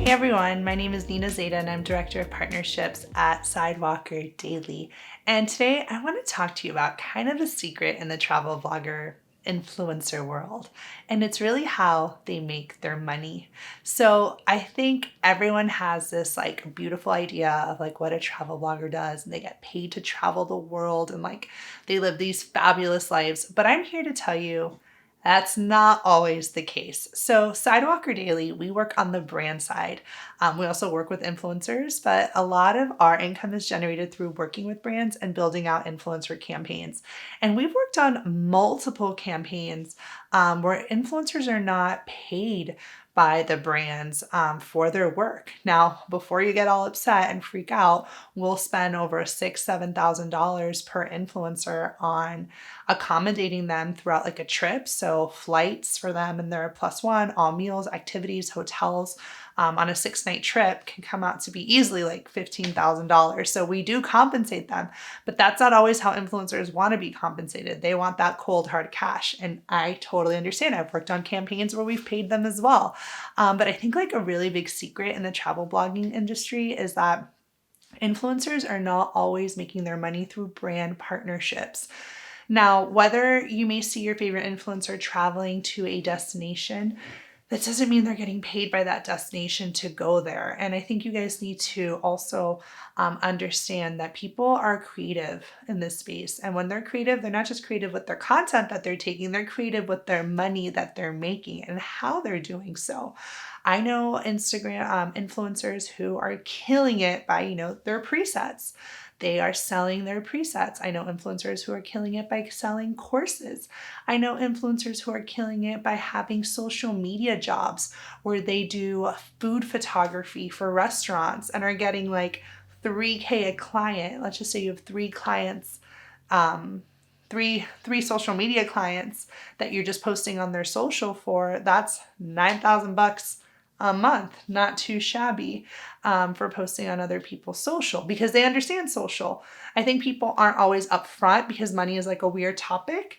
Hey everyone, my name is Nina Zeta and I'm Director of Partnerships at Sidewalker Daily. And today I want to talk to you about kind of a secret in the travel vlogger influencer world. And it's really how they make their money. So I think everyone has this like beautiful idea of like what a travel blogger does, and they get paid to travel the world and like they live these fabulous lives. But I'm here to tell you that's not always the case. So Sidewalker Daily, we work on the brand side. We also work with influencers, but a lot of our income is generated through working with brands and building out influencer campaigns. And we've worked on multiple campaigns where influencers are not paid by the brands for their work. Now, before you get all upset and freak out, we'll spend over $6,000-7,000 per influencer on accommodating them throughout like a trip. So flights for them and their plus one, all meals, activities, hotels on a 6-night trip can come out to be easily like $15,000. So we do compensate them, but that's not always how influencers want to be compensated. They want that cold hard cash. And I totally understand. I've worked on campaigns where we've paid them as well. But I think like a really big secret in the travel blogging industry is that influencers are not always making their money through brand partnerships. Now, whether you may see your favorite influencer traveling to a destination, that doesn't mean they're getting paid by that destination to go there. And I think you guys need to also understand that people are creative in this space. And when they're creative, they're not just creative with their content that they're taking, they're creative with their money that they're making and how they're doing so. I know Instagram influencers who are killing it by, their presets. They are selling their presets. I know influencers who are killing it by selling courses. I know influencers who are killing it by having social media jobs where they do food photography for restaurants and are getting like $3,000 a client. Let's just say you have 3 clients, three social media clients that you're just posting on their social for. That's $9,000 a month, not too shabby for posting on other people's social because they understand social. I think people aren't always upfront because money is like a weird topic.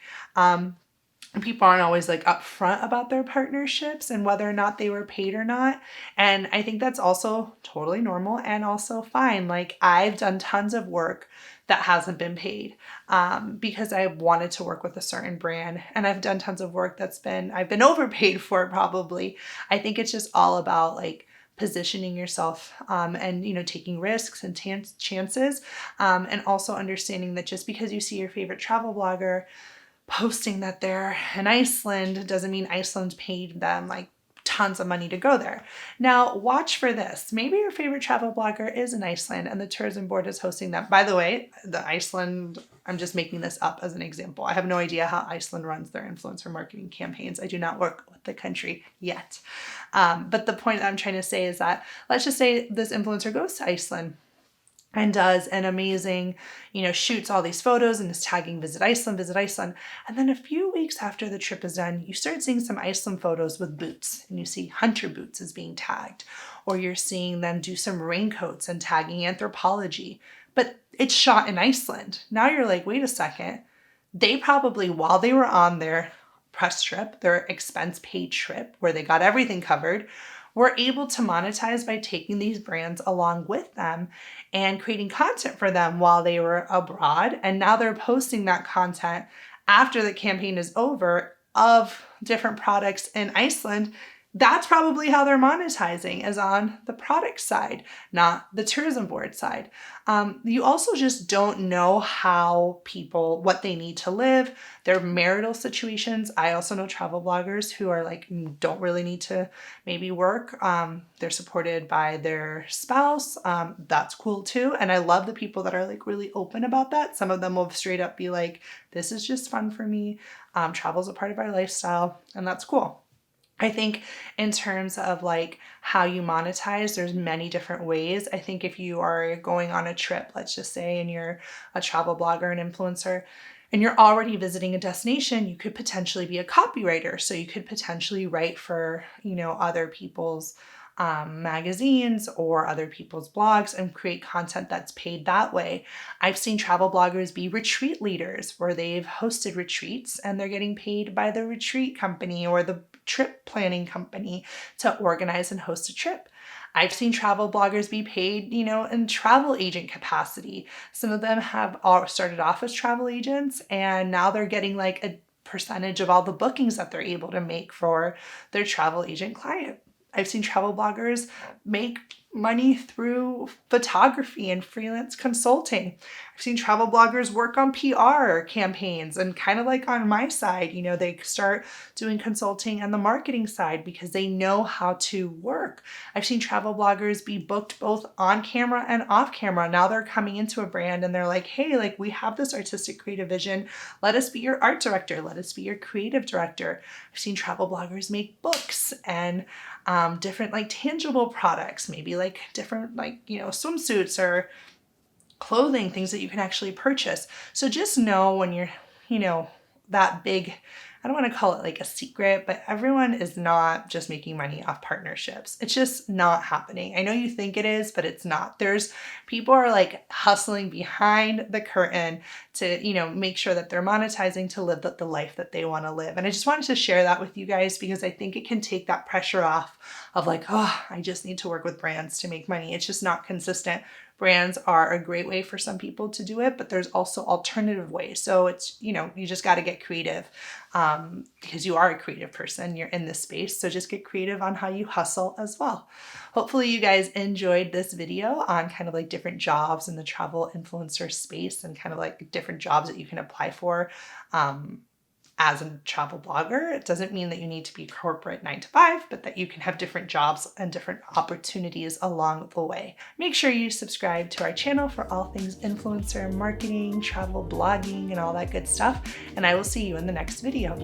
People aren't always like upfront about their partnerships and whether or not they were paid or not. And I think that's also totally normal and also fine. Like I've done tons of work that hasn't been paid because I wanted to work with a certain brand, and I've done tons of work I've been overpaid for probably. I think it's just all about like positioning yourself and taking risks and chances and also understanding that just because you see your favorite travel blogger posting that they're in Iceland doesn't mean Iceland paid them like tons of money to go there. Now, watch for this. Maybe your favorite travel blogger is in Iceland and the tourism board is hosting them. By the way, the Iceland, I'm just making this up as an example. I have no idea how Iceland runs their influencer marketing campaigns. I do not work with the country yet. But the point that I'm trying to say is that let's just say this influencer goes to Iceland and does an amazing, shoots all these photos and is tagging visit Iceland. And then a few weeks after the trip is done, you start seeing some Iceland photos with boots and you see hunter boots as being tagged, or you're seeing them do some raincoats and tagging Anthropology, but it's shot in Iceland. Now you're like, wait a second. They probably, while they were on their press trip, their expense paid trip where they got everything covered, were able to monetize by taking these brands along with them and creating content for them while they were abroad. And now they're posting that content after the campaign is over of different products in Iceland. That's probably how they're monetizing, is on the product side, not the tourism board side. You also just don't know how people, what they need to live, their marital situations. I also know travel bloggers who are like, don't really need to maybe work. They're supported by their spouse. That's cool too. And I love the people that are like really open about that. Some of them will straight up be like, this is just fun for me. Travel's a part of our lifestyle, and that's cool. I think in terms of like how you monetize, there's many different ways. I think if you are going on a trip, let's just say, and you're a travel blogger and influencer, and you're already visiting a destination, you could potentially be a copywriter. So you could potentially write for, other people's magazines or other people's blogs and create content that's paid that way. I've seen travel bloggers be retreat leaders where they've hosted retreats and they're getting paid by the retreat company or the trip planning company to organize and host a trip. I've seen travel bloggers be paid, in travel agent capacity. Some of them have all started off as travel agents and now they're getting like a percentage of all the bookings that they're able to make for their travel agent client. I've seen travel bloggers make money through photography and freelance consulting. I've seen travel bloggers work on PR campaigns and kind of like on my side, they start doing consulting on the marketing side because they know how to work. I've seen travel bloggers be booked both on camera and off camera. Now they're coming into a brand and they're like, hey, like we have this artistic creative vision. Let us be your art director. Let us be your creative director. I've seen travel bloggers make books and different like tangible products, maybe like different like, swimsuits or clothing, things that you can actually purchase. So just know when you're, that big, I don't want to call it like a secret, but everyone is not just making money off partnerships. It's just not happening. I know you think it is, but it's not. People are like hustling behind the curtain to, make sure that they're monetizing to live the life that they want to live. And I just wanted to share that with you guys because I think it can take that pressure off of like, oh, I just need to work with brands to make money. It's just not consistent. Brands are a great way for some people to do it, but there's also alternative ways. So it's, you just got to get creative because you are a creative person. You're in this space. So just get creative on how you hustle as well. Hopefully you guys enjoyed this video on kind of like different jobs in the travel influencer space and kind of like different jobs that you can apply for as a travel blogger. It doesn't mean that you need to be corporate 9 to 5, but that you can have different jobs and different opportunities along the way. Make sure you subscribe to our channel for all things influencer marketing, travel blogging, and all that good stuff. And I will see you in the next video.